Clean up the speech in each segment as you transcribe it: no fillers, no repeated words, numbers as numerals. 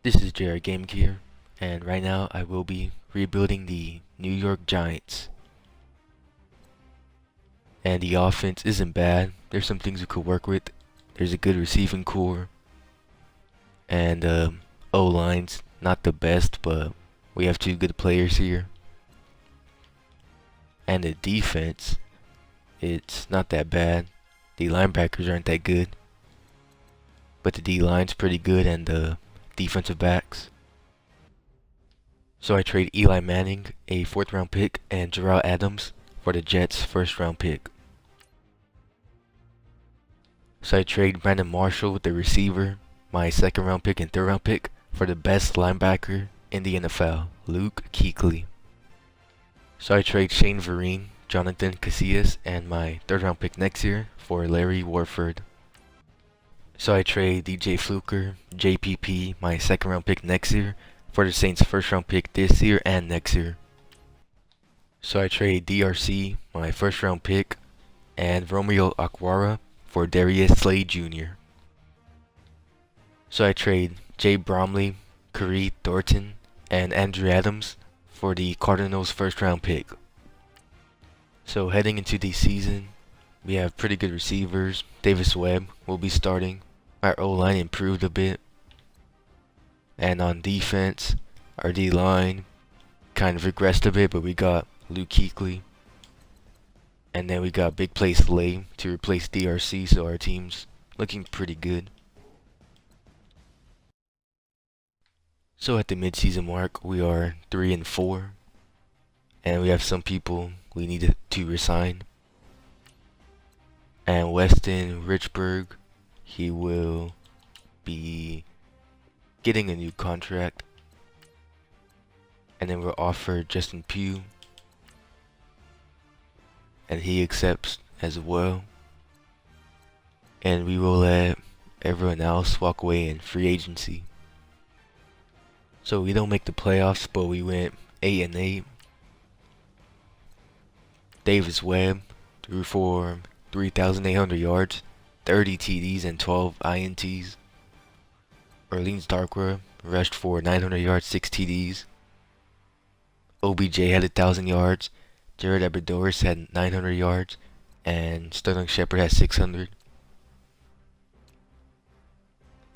This is Jared Game here, and right now I will be rebuilding the New York Giants. And the offense isn't bad. There's some things we could work with. There's a good receiving core, and O-line's not the best, but we have two good players here. And the defense, it's not that bad. The linebackers aren't that good, but the D-line's pretty good, and the defensive backs. So I trade Eli Manning, a 4th round pick, and Jarrell Adams for the Jets' 1st round pick. So I trade Brandon Marshall with the receiver, my 2nd round pick and 3rd round pick, for the best linebacker in the NFL, Luke Kuechly. So I trade Shane Vereen, Jonathan Casillas, and my 3rd round pick next year for Larry Warford. So I trade DJ Fluker, JPP, my 2nd round pick next year, for the Saints' 1st round pick this year and next year. So I trade DRC, my 1st round pick, and Romeo Okwara for Darius Slay Jr. So I trade Jay Bromley, Kareem Thornton, and Andrew Adams for the Cardinals' 1st round pick. So heading into the season, we have pretty good receivers. Davis Webb will be starting. Our O-line improved a bit. And on defense, our D-line kind of regressed a bit, but we got Luke Kuechly. And then we got Big Play Slay to replace DRC, so our team's looking pretty good. So at the midseason mark, we are 3-4. And we have some people we need to resign. And Weston Richburg, he will be getting a new contract. And then we're offered Justin Pugh, and he accepts as well. And we will let everyone else walk away in free agency. So we don't make the playoffs, but we went 8-8. Davis Webb threw for 3,800 yards, 30 TDs, and 12 INTs. Orleans Darkwa rushed for 900 yards, 6 TDs. OBJ had 1,000 yards. Jared Aberdores had 900 yards. And Sterling Shepard had 600.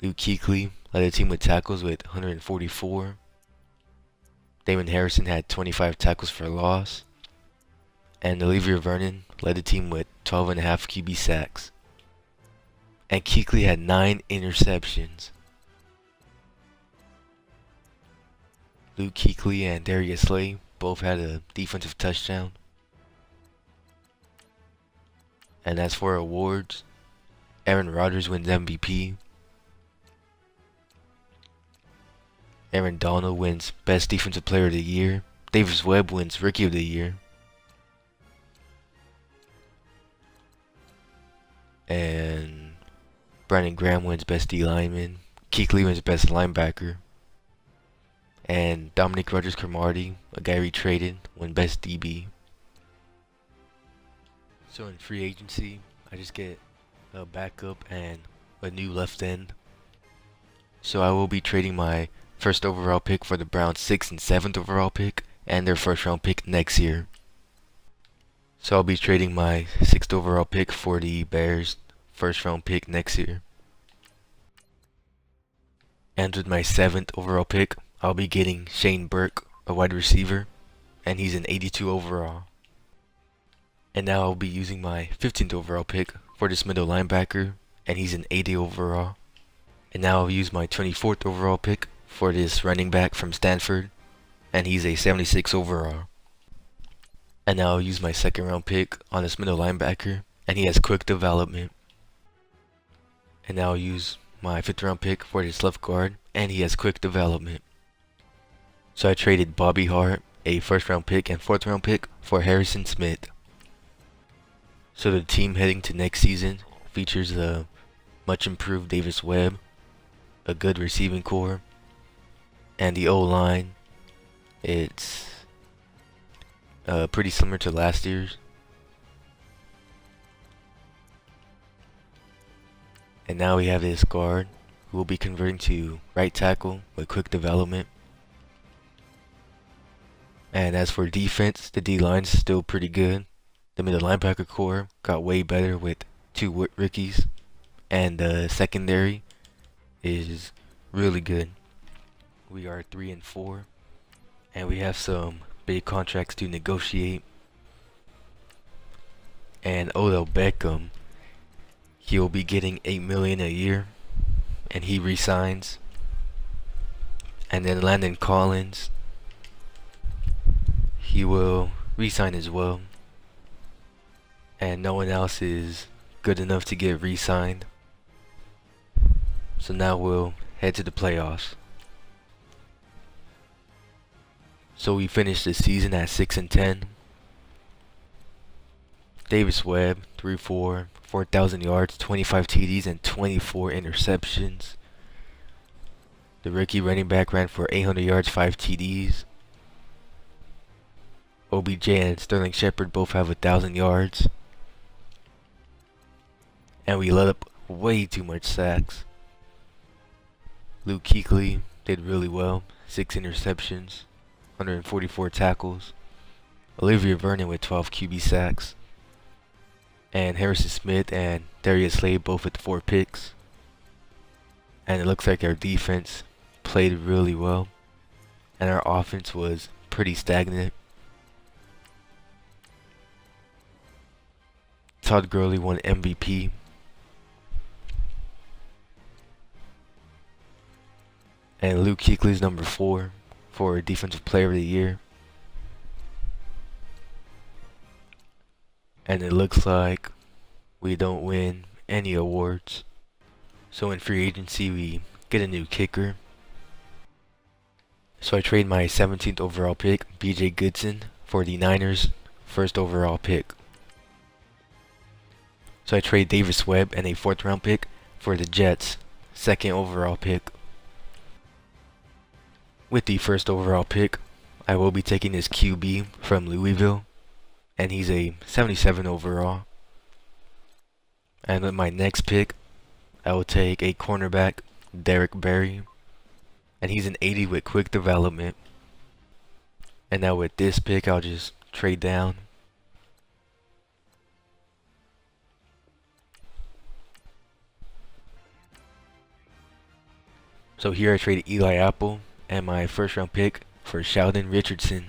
Luke Kuechly led the team with tackles with 144. Damon Harrison had 25 tackles for loss. And Olivier Vernon led the team with 12.5 QB sacks. And Kuechly had 9 interceptions. Luke Kuechly and Darius Slay both had a defensive touchdown. And as for awards, Aaron Rodgers wins MVP. Aaron Donald wins Best Defensive Player of the Year. Davis Webb wins Rookie of the Year. And Brandon Graham wins Best D Lineman. Kuechly wins Best Linebacker. And Dominic Rodgers-Cromartie, a guy we traded, won Best DB. So in free agency, I just get a backup and a new left end. So I will be trading my 1st overall pick for the Browns' 6th and 7th overall pick and their 1st round pick next year. So I'll be trading my 6th overall pick for the Bears' 1st round pick next year. And with my 7th overall pick, I'll be getting Shane Burke, a wide receiver, and he's an 82 overall. And now I'll be using my 15th overall pick for this middle linebacker, and he's an 80 overall. And now I'll use my 24th overall pick for this running back from Stanford, and he's a 76 overall. And now I'll use my 2nd round pick on this middle linebacker, and he has quick development. And now I'll use my 5th round pick for this left guard, and he has quick development. So I traded Bobby Hart, a 1st round pick and 4th round pick, for Harrison Smith. So the team heading to next season features a much improved Davis Webb, a good receiving core, and the O-line, it's pretty similar to last year's. And now we have this guard who will be converting to right tackle with quick development. And as for defense, the D-line's still pretty good. The middle linebacker core got way better with 2 rookies. And the secondary is really good. We are 3-4. And we have some big contracts to negotiate. And Odell Beckham, he'll be getting $8 million a year, and he resigns. And then Landon Collins, he will resign as well. And no one else is good enough to get re-signed. So now we'll head to the playoffs. So we finished the season at 6-10. Davis Webb threw for 4,000 yards, 25 TDs, and 24 interceptions. The rookie running back ran for 800 yards, 5 TDs. OBJ and Sterling Shepard both have 1,000 yards. And we let up way too much sacks. Luke Kuechly did really well, 6 interceptions, 144 tackles. Olivier Vernon with 12 QB sacks. And Harrison Smith and Darius Slade both with 4 picks. And it looks like our defense played really well. And our offense was pretty stagnant. Todd Gurley won MVP. And Luke Kuechly's number 4 for Defensive Player of the Year. And it looks like we don't win any awards. So in free agency we get a new kicker. So I trade my 17th overall pick, BJ Goodson, for the Niners' 1st overall pick. So I trade Davis Webb and a 4th round pick for the Jets' 2nd overall pick. With the 1st overall pick, I will be taking this QB from Louisville, and he's a 77 overall. And with my next pick, I will take a cornerback, Derek Berry, and he's an 80 with quick development. And now with this pick, I'll just trade down. So here I traded Eli Apple and my 1st round pick for Sheldon Richardson.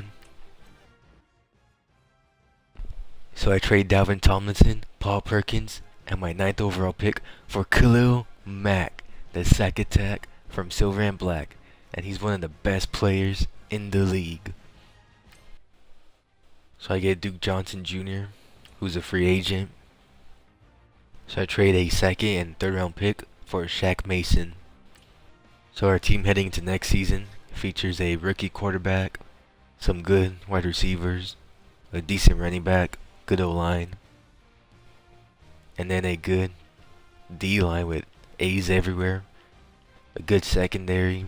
So I trade Dalvin Tomlinson, Paul Perkins, and my 9th overall pick for Khalil Mack, the sack attack from Silver and Black. And he's one of the best players in the league. So I get Duke Johnson Jr., who's a free agent. So I trade a 2nd and 3rd round pick for Shaq Mason. So our team heading into next season features a rookie quarterback, some good wide receivers, a decent running back, good O-line, and then a good D-line with A's everywhere, a good secondary,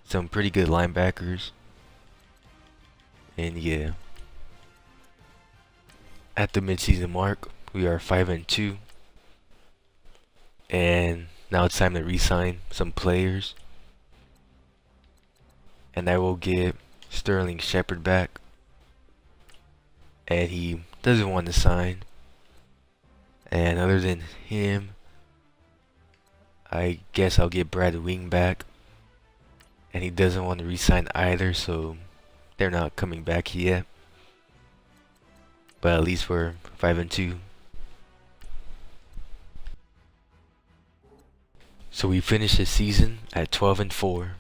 some pretty good linebackers, and yeah. At the midseason mark, we are 5-2, and now it's time to re-sign some players. And I will get Sterling Shepard back. And he doesn't want to sign. And other than him, I guess I'll get Brad Wing back. And he doesn't want to re-sign either, so they're not coming back yet. But at least we're 5-2. So we finished the season at 12-4.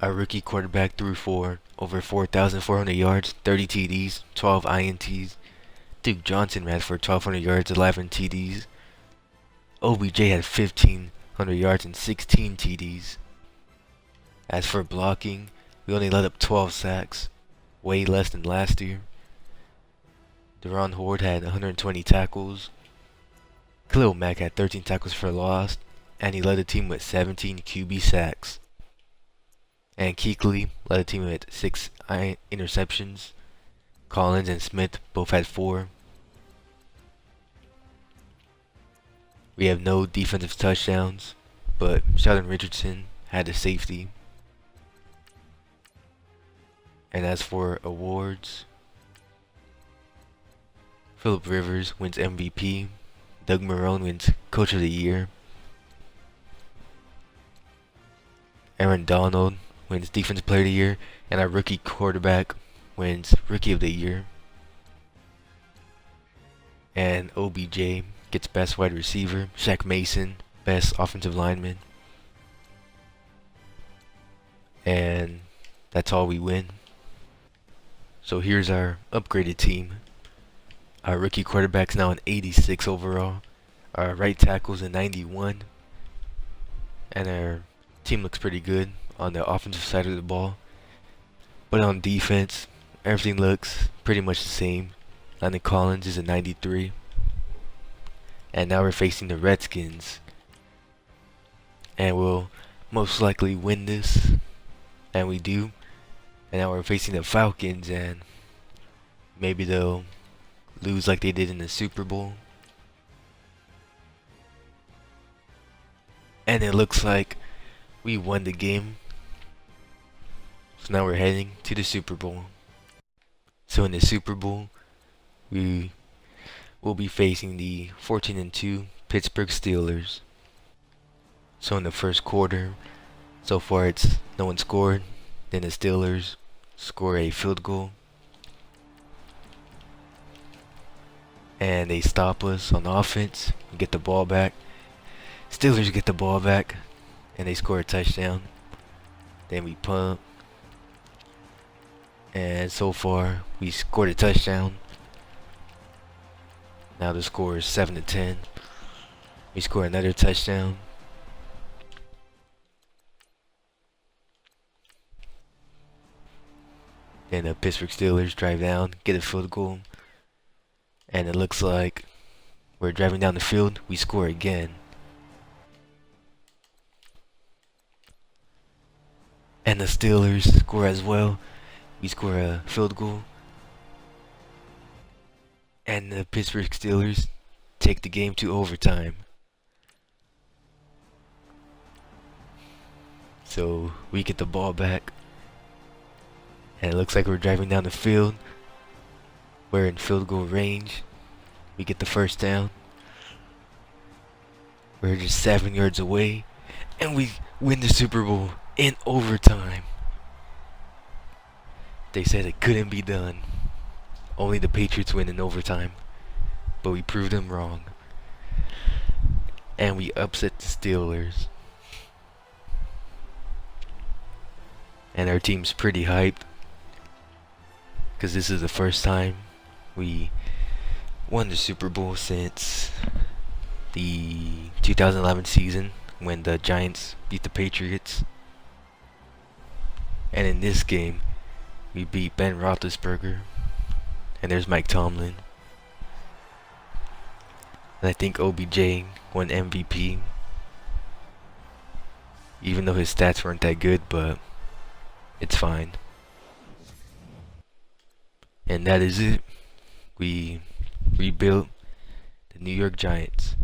Our rookie quarterback threw for over 4,400 yards, 30 TDs, 12 INTs. Duke Johnson ran for 1,200 yards, 11 TDs. OBJ had 1,500 yards and 16 TDs. As for blocking, we only let up 12 sacks, way less than last year. Deron Horde had 120 tackles. Khalil Mack had 13 tackles for loss, and he led the team with 17 QB sacks. And Kuechly led the team with 6 interceptions. Collins and Smith both had 4. We have no defensive touchdowns, but Sheldon Richardson had a safety. And as for awards, Phillip Rivers wins MVP, Doug Marrone wins Coach of the Year, Aaron Donald wins Defensive Player of the Year, and our rookie quarterback wins Rookie of the Year. And OBJ gets Best Wide Receiver, Shaq Mason, Best Offensive Lineman. And that's all we win. So here's our upgraded team. Our rookie quarterback's now an 86 overall. Our right tackle's a 91. And our team looks pretty good on the offensive side of the ball. But on defense, everything looks pretty much the same. Landon Collins is a 93. And now we're facing the Redskins. And we'll most likely win this. And we do. And now we're facing the Falcons, and maybe they'll lose like they did in the Super Bowl. And it looks like we won the game. So now we're heading to the Super Bowl. So in the Super Bowl, we will be facing the 14-2 Pittsburgh Steelers. So in the first quarter, so far it's no one scored. Then the Steelers score a field goal. And they stop us on offense. We get the ball back. Steelers get the ball back. And they score a touchdown. Then we punt. And so far, we scored a touchdown. Now the score is 7-10. We score another touchdown. Then the Pittsburgh Steelers drive down, get a field goal. And it looks like we're driving down the field, we score again. And the Steelers score as well. We score a field goal. And the Pittsburgh Steelers take the game to overtime. So we get the ball back. And it looks like we're driving down the field. We're in field goal range. We get the first down. We're just 7 yards away. And we win the Super Bowl in overtime. They said it couldn't be done. Only the Patriots win in overtime. But we proved them wrong. And we upset the Steelers. And our team's pretty hyped. Because this is the first time we won the Super Bowl since the 2011 season when the Giants beat the Patriots. And in this game, we beat Ben Roethlisberger. And there's Mike Tomlin. And I think OBJ won MVP. Even though his stats weren't that good, but it's fine. And that is it. We rebuilt the New York Giants.